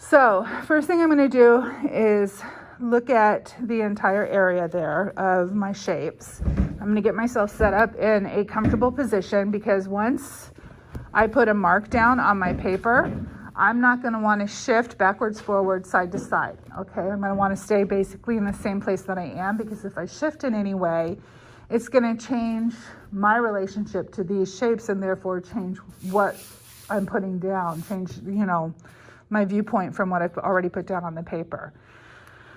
So first thing I'm going to do is look at the entire area there of my shapes. I'm going to get myself set up in a comfortable position, because once I put a mark down on my paper, I'm not going to want to shift backwards, forward, side to side. Okay, I'm going to want to stay basically in the same place that I am, because if I shift in any way, it's going to change my relationship to these shapes, and therefore change what I'm putting down, change, my viewpoint from what I've already put down on the paper.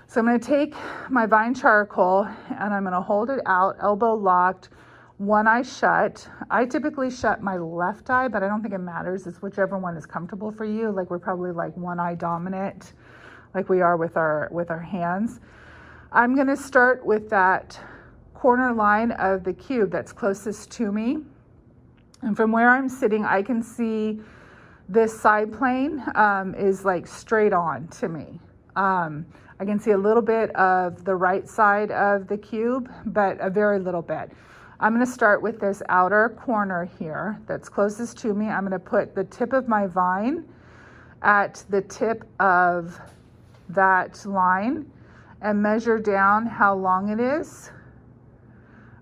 So I'm going to take my vine charcoal and I'm going to hold it out, elbow locked, one eye shut. I typically shut my left eye, but I don't think it matters. It's whichever one is comfortable for you. Like, we're probably like one eye dominant, like we are with our hands. I'm going to start with that corner line of the cube that's closest to me. And from where I'm sitting, I can see this side plane is like straight on to me. I can see a little bit of the right side of the cube, but a very little bit. I'm going to start with this outer corner here that's closest to me. I'm going to put the tip of my vine at the tip of that line and measure down how long it is.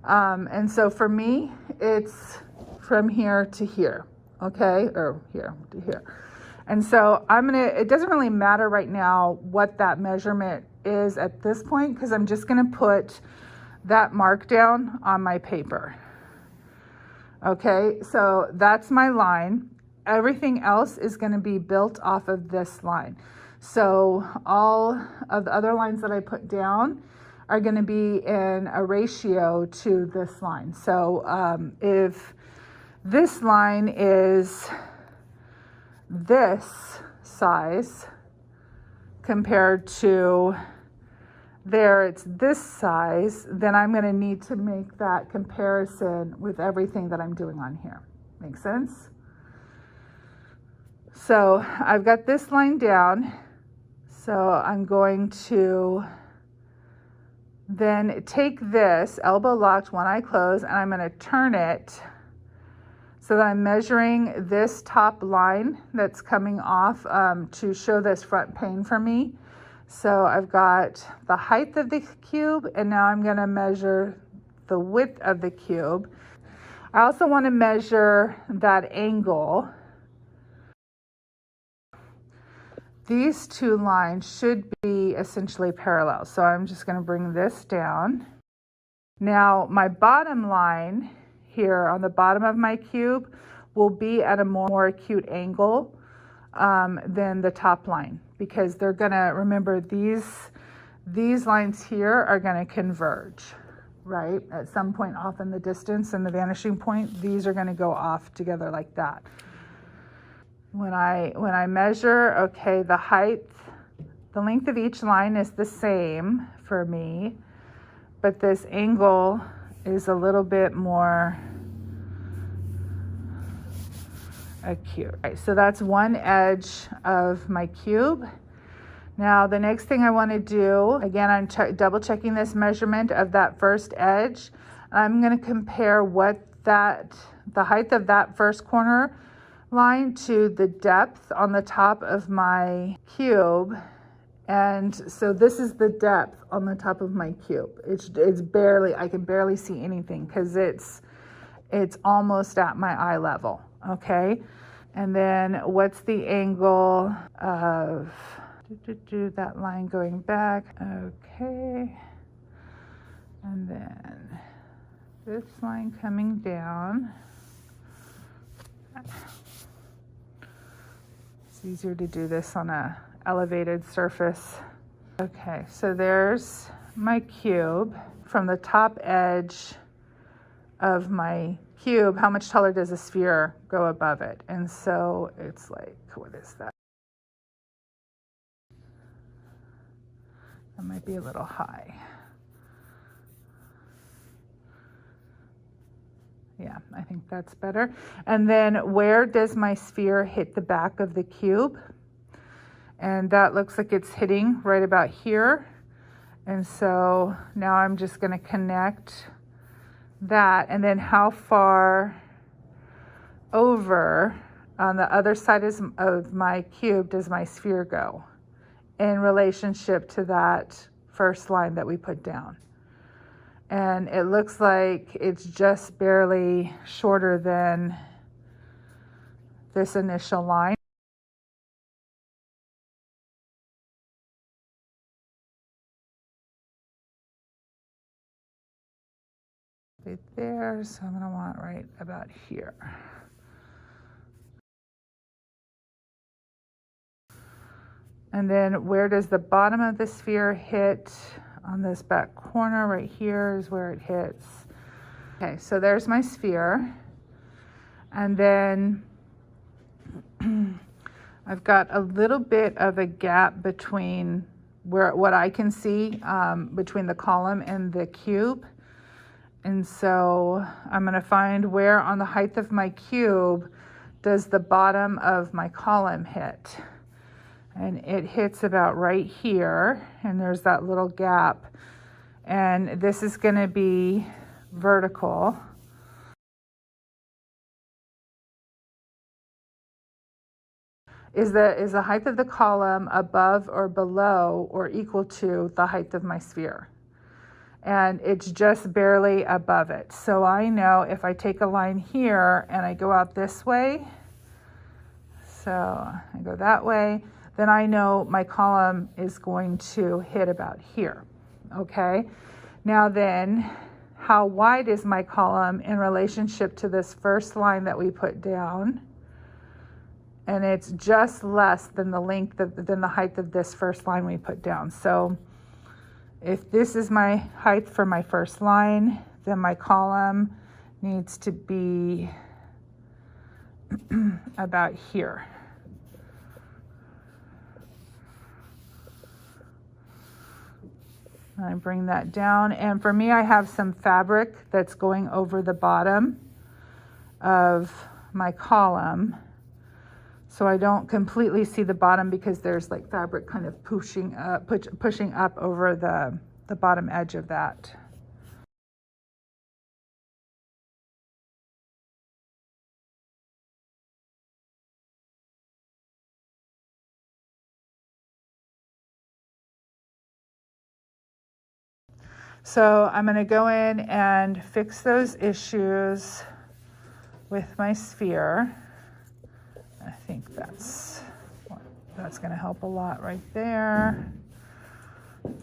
And so for me, it's from here to here, okay? Or here to here. And so it doesn't really matter right now what that measurement is at this point, because I'm just going to put that mark down on my paper. Okay, so that's my line. Everything else is going to be built off of this line. So all of the other lines that I put down are going to be in a ratio to this line. So if this line is this size compared to there, it's this size, then I'm going to need to make that comparison with everything that I'm doing on here. Make sense? So I've got this line down. So I'm going to then take this, elbow locked, one eye closed, and I'm going to turn it so that I'm measuring this top line that's coming off to show this front pane for me. So I've got the height of the cube, and now I'm going to measure the width of the cube. I also want to measure that angle. These two lines should be essentially parallel. So I'm just going to bring this down. Now my bottom line here on the bottom of my cube will be at a more acute angle than the top line, because they're going to, remember, these lines here are going to converge, right? At some point off in the distance and the vanishing point, these are going to go off together like that. When I measure, okay, the height, the length of each line is the same for me, but this angle is a little bit more acute. Right, so that's one edge of my cube. Now the next thing I want to do, again, I'm double checking this measurement of that first edge. I'm going to compare the height of that first corner line to the depth on the top of my cube. And so this is the depth on the top of my cube. It's barely, I can barely see anything because it's almost at my eye level. Okay. And then what's the angle of that line going back? Okay. And then this line coming down. It's easier to do this on a elevated surface. Okay, so there's my cube. From the top edge of my cube, how much taller does a sphere go above it? And so it's like, what is that? That might be a little high. Yeah, I think that's better. And then where does my sphere hit the back of the cube? And that looks like it's hitting right about here. And so now I'm just going to connect that. And then how far over on the other side of my cube does my sphere go? in relationship to that first line that we put down. And it looks like it's just barely shorter than this initial line. Right there, so I'm gonna want right about here. And then where does the bottom of the sphere hit? On this back corner right here is where it hits. Okay, so there's my sphere. And then I've got a little bit of a gap between what I can see between the column and the cube. And so I'm going to find where on the height of my cube does the bottom of my column hit. And it hits about right here, and there's that little gap. And this is going to be vertical. Is the height of the column above or below or equal to the height of my sphere? And it's just barely above it. So I know if I take a line here and I go out this way, so I go that way, then I know my column is going to hit about here, okay? Now then, how wide is my column in relationship to this first line that we put down? And it's just less than the length than the height of this first line we put down. So if this is my height for my first line, then my column needs to be about here. I bring that down, and for me, I have some fabric that's going over the bottom of my column, so I don't completely see the bottom because there's like fabric kind of pushing up over the bottom edge of that. So I'm going to go in and fix those issues with my sphere. I think that's going to help a lot right there. And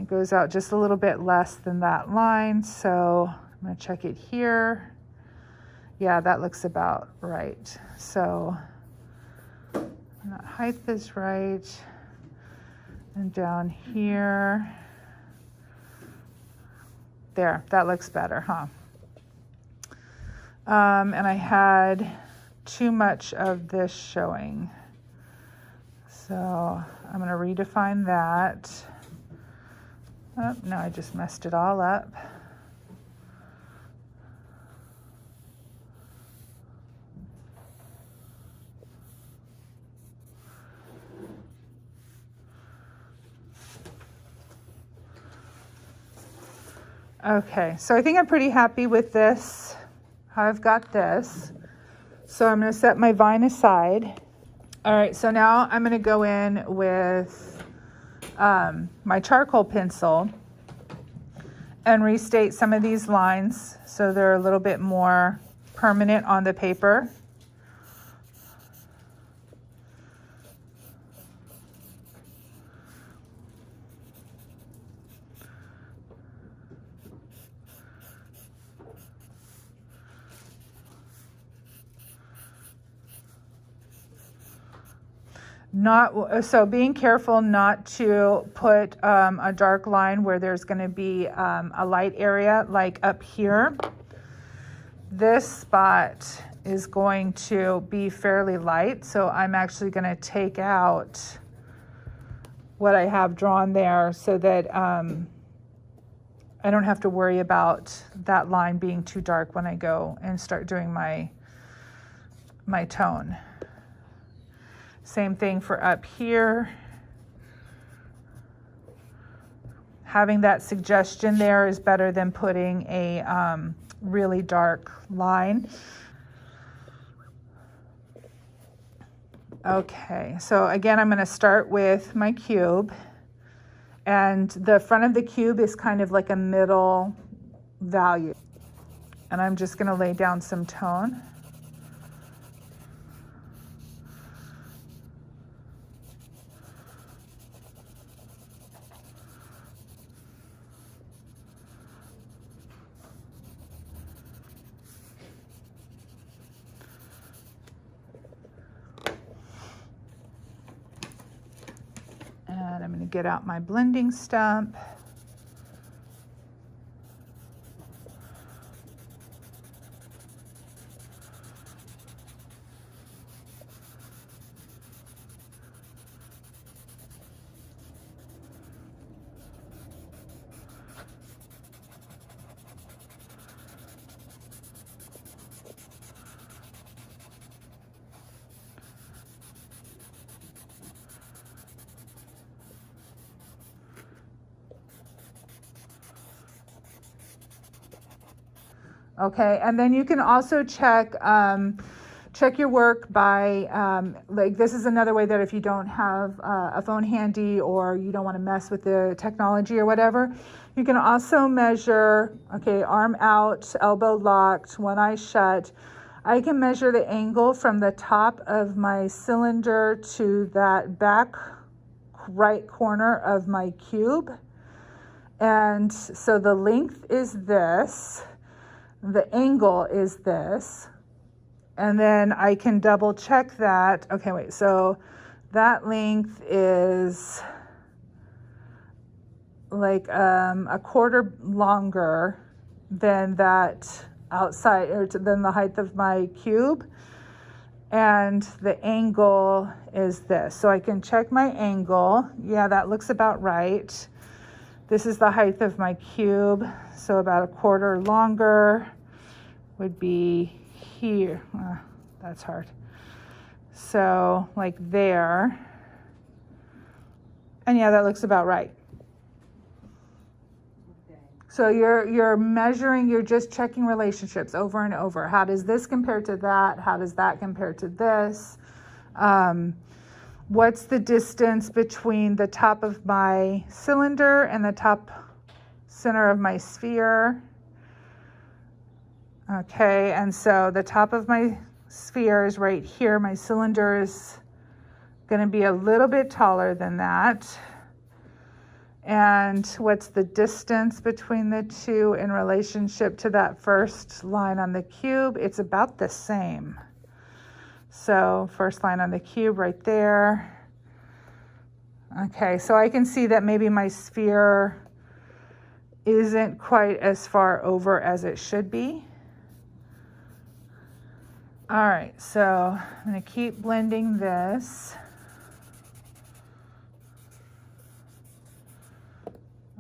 it goes out just a little bit less than that line, so I'm going to check it here. Yeah, that looks about right. So that height is right, and down here, there, that looks better, huh? And I had too much of this showing, so I'm going to redefine that. Oh, no, I just messed it all up. Okay, so I think I'm pretty happy with this, how I've got this. So I'm going to set my vine aside. All right, so now I'm going to go in with my charcoal pencil and restate some of these lines so they're a little bit more permanent on the paper. So being careful not to put a dark line where there's going to be a light area, like up here. This spot is going to be fairly light, so I'm actually going to take out what I have drawn there so that I don't have to worry about that line being too dark when I go and start doing my tone. Same thing for up here. Having that suggestion there is better than putting a really dark line. Okay, so again, I'm going to start with my cube, and the front of the cube is kind of like a middle value. And I'm just going to lay down some tone. And I'm going to get out my blending stump. Okay, and then you can also check your work by, like this is another way that if you don't have a phone handy or you don't want to mess with the technology or whatever, you can also measure, okay, arm out, elbow locked, one eye shut. I can measure the angle from the top of my cylinder to that back right corner of my cube. And so the length is this. The angle is this, and then I can double check that. Okay, wait, so that length is like a quarter longer than that outside, or than the height of my cube, and the angle is this. So I can check my angle. Yeah, that looks about right. This is the height of my cube, so about a quarter longer would be here. That's hard. So like there. And yeah, that looks about right. Okay. So you're measuring, you're just checking relationships over and over. How does this compare to that? How does that compare to this? What's the distance between the top of my cylinder and the top center of my sphere? Okay, and so the top of my sphere is right here. My cylinder is going to be a little bit taller than that. And what's the distance between the two in relationship to that first line on the cube? It's about the same. So first line on the cube right there. Okay, so I can see that maybe my sphere isn't quite as far over as it should be. All right, so I'm going to keep blending this.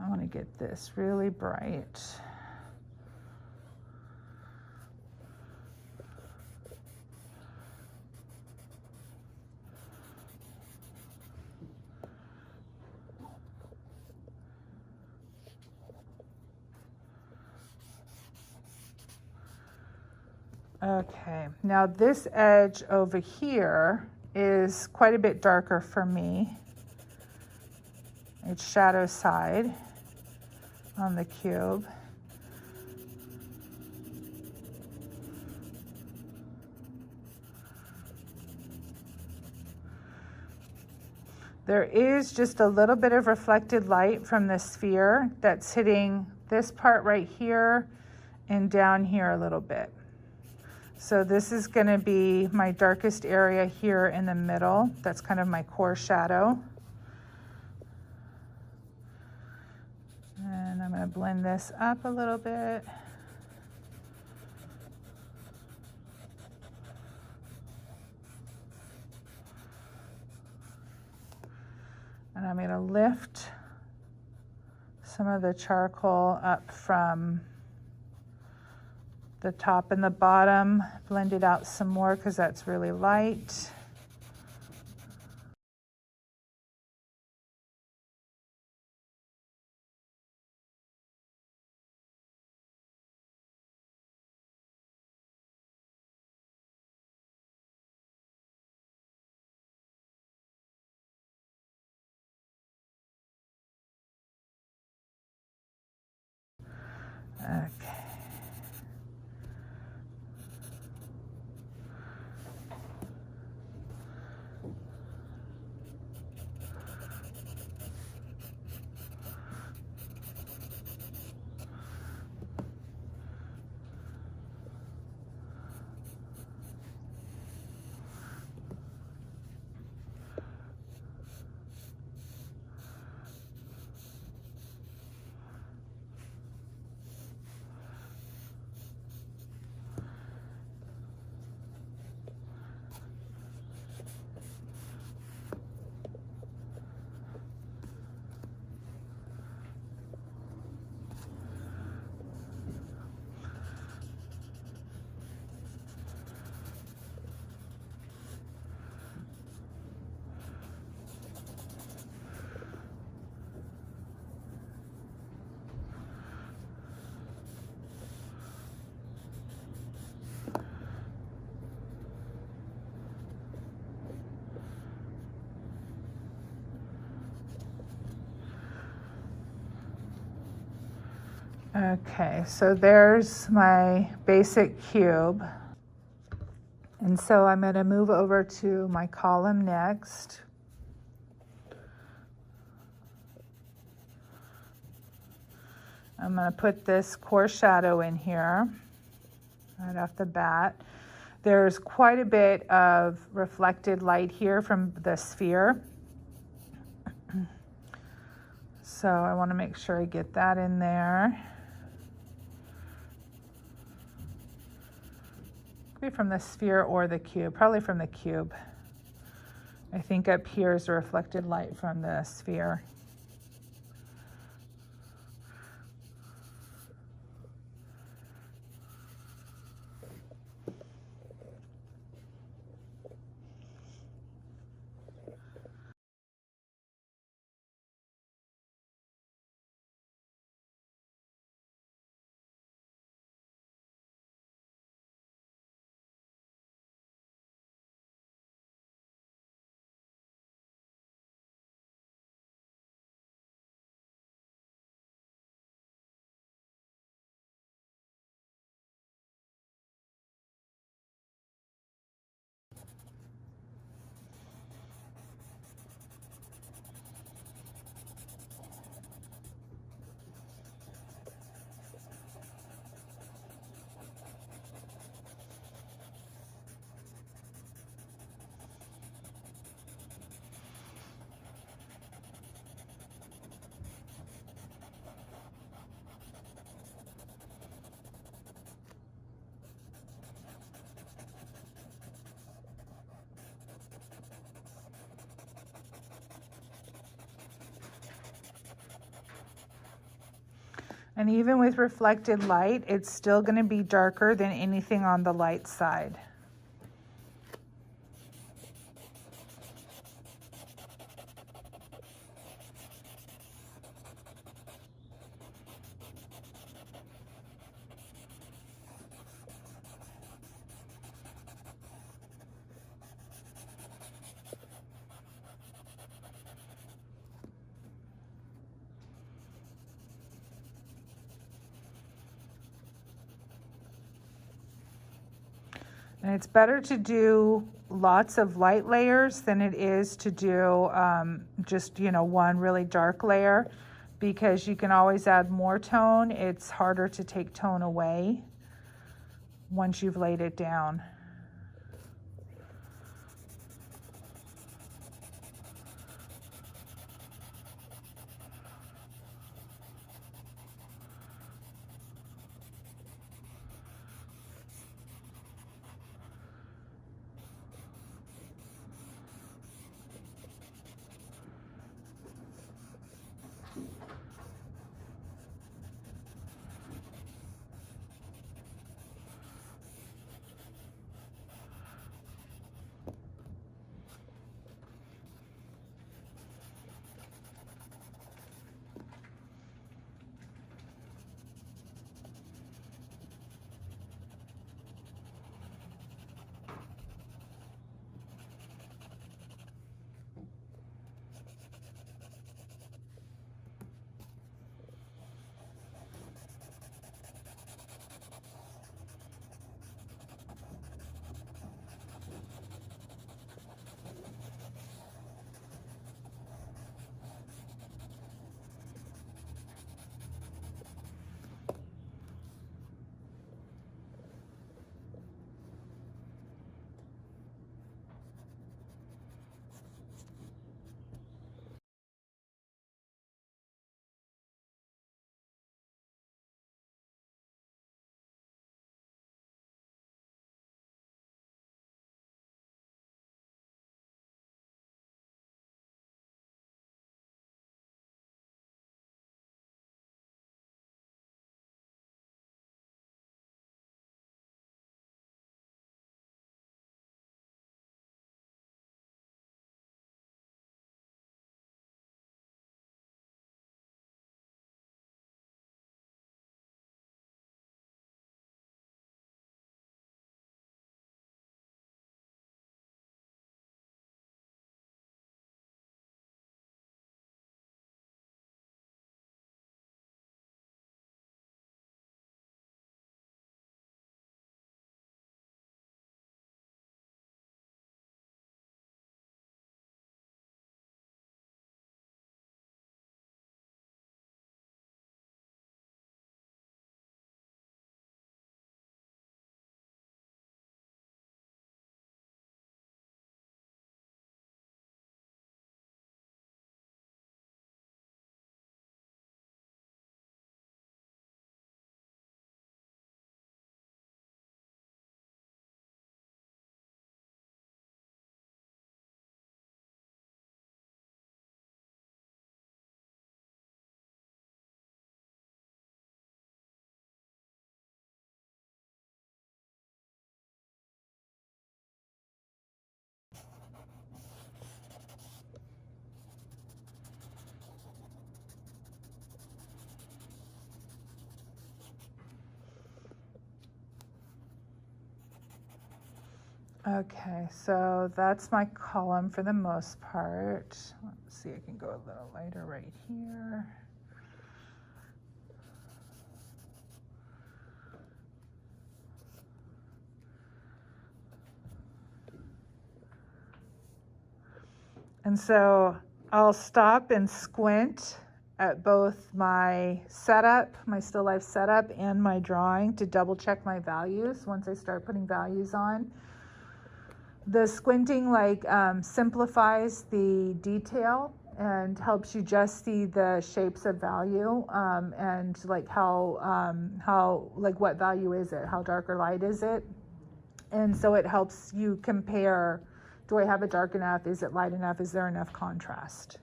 I want to get this really bright. Okay, now this edge over here is quite a bit darker for me. It's shadow side on the cube. There is just a little bit of reflected light from the sphere that's hitting this part right here and down here a little bit. So this is going to be my darkest area here in the middle. That's kind of my core shadow. And I'm going to blend this up a little bit. And I'm going to lift some of the charcoal up from the top and the bottom, blend it out some more because that's really light. Okay, so there's my basic cube. And so I'm going to move over to my column next. I'm going to put this core shadow in here right off the bat. There's quite a bit of reflected light here from the sphere. So I want to make sure I get that in there. Could be from the sphere or the cube, probably from the cube. I think up here is the reflected light from the sphere. And even with reflected light, it's still going to be darker than anything on the light side. And it's better to do lots of light layers than it is to do just, one really dark layer, because you can always add more tone. It's harder to take tone away once you've laid it down. Okay, so that's my column for the most part. Let's see, I can go a little lighter right here. And so I'll stop and squint at both my setup, my still life setup, and my drawing to double check my values once I start putting values on. The squinting simplifies the detail and helps you just see the shapes of value, and what value is it, how dark or light is it, and so it helps you compare, do I have it dark enough, is it light enough, is there enough contrast.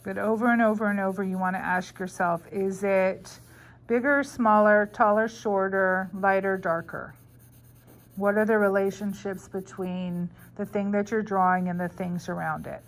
But over and over and over, you want to ask yourself, is it bigger, smaller, taller, shorter, lighter, darker? What are the relationships between the thing that you're drawing and the things around it?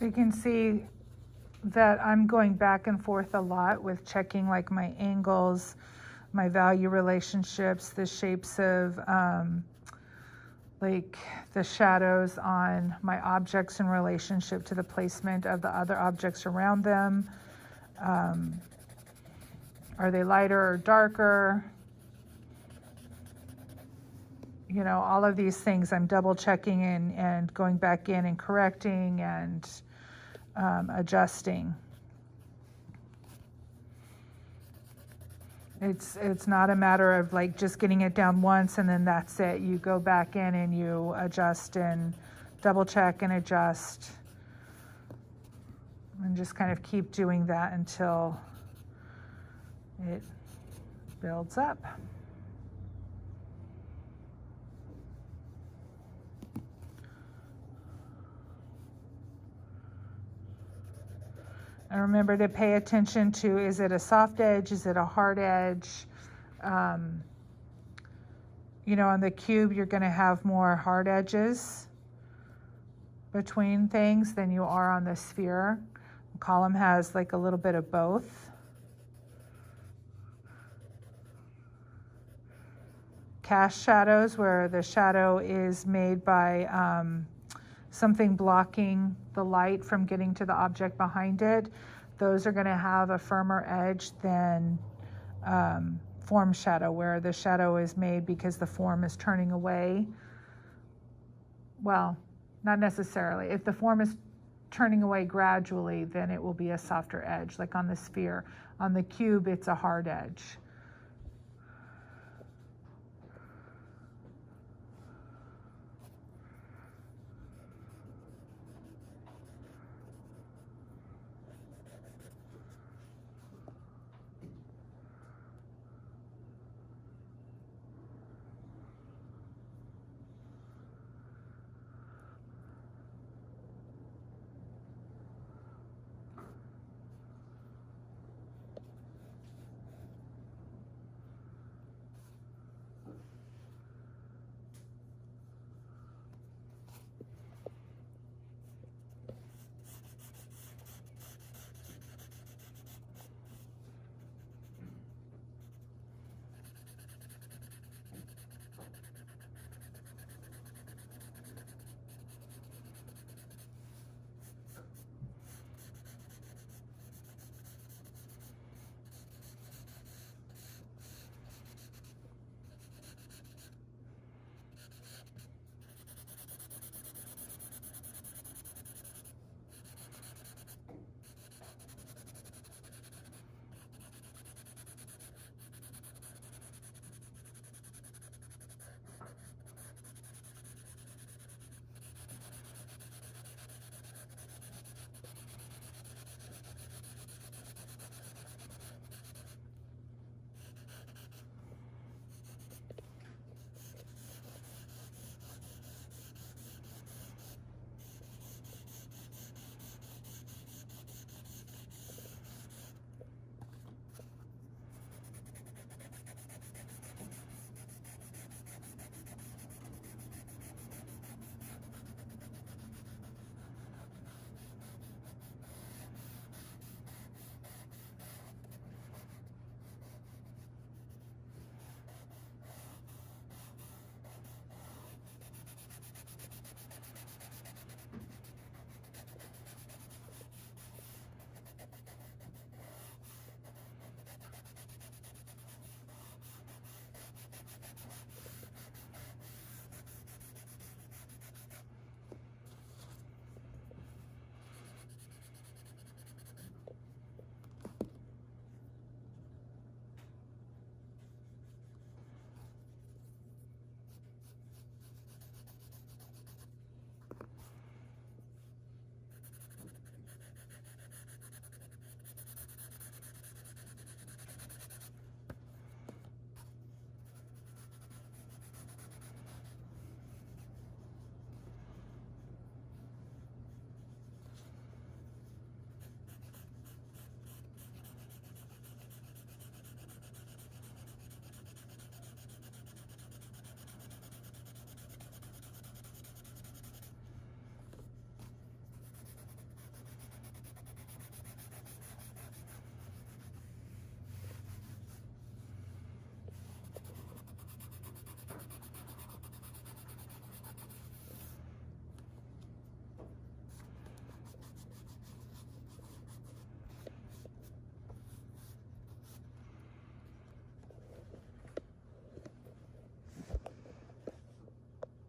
So you can see that I'm going back and forth a lot with checking like my angles, my value relationships, the shapes of like the shadows on my objects in relationship to the placement of the other objects around them. Are they lighter or darker? You know, all of these things I'm double checking and going back in and correcting and adjusting. It's not a matter of like just getting it down once and then that's it. You go back in and you adjust and double check and adjust and just kind of keep doing that until it builds up. And remember to pay attention to, is it a soft edge? Is it a hard edge? You know, on the cube, you're going to have more hard edges between things than you are on the sphere. The column has like a little bit of both. Cast shadows, where the shadow is made by something blocking the light from getting to the object behind it, those are going to have a firmer edge than form shadow, where the shadow is made because the form is turning away. Well, not necessarily. If the form is turning away gradually, then it will be a softer edge, like on the sphere. On the cube, it's a hard edge.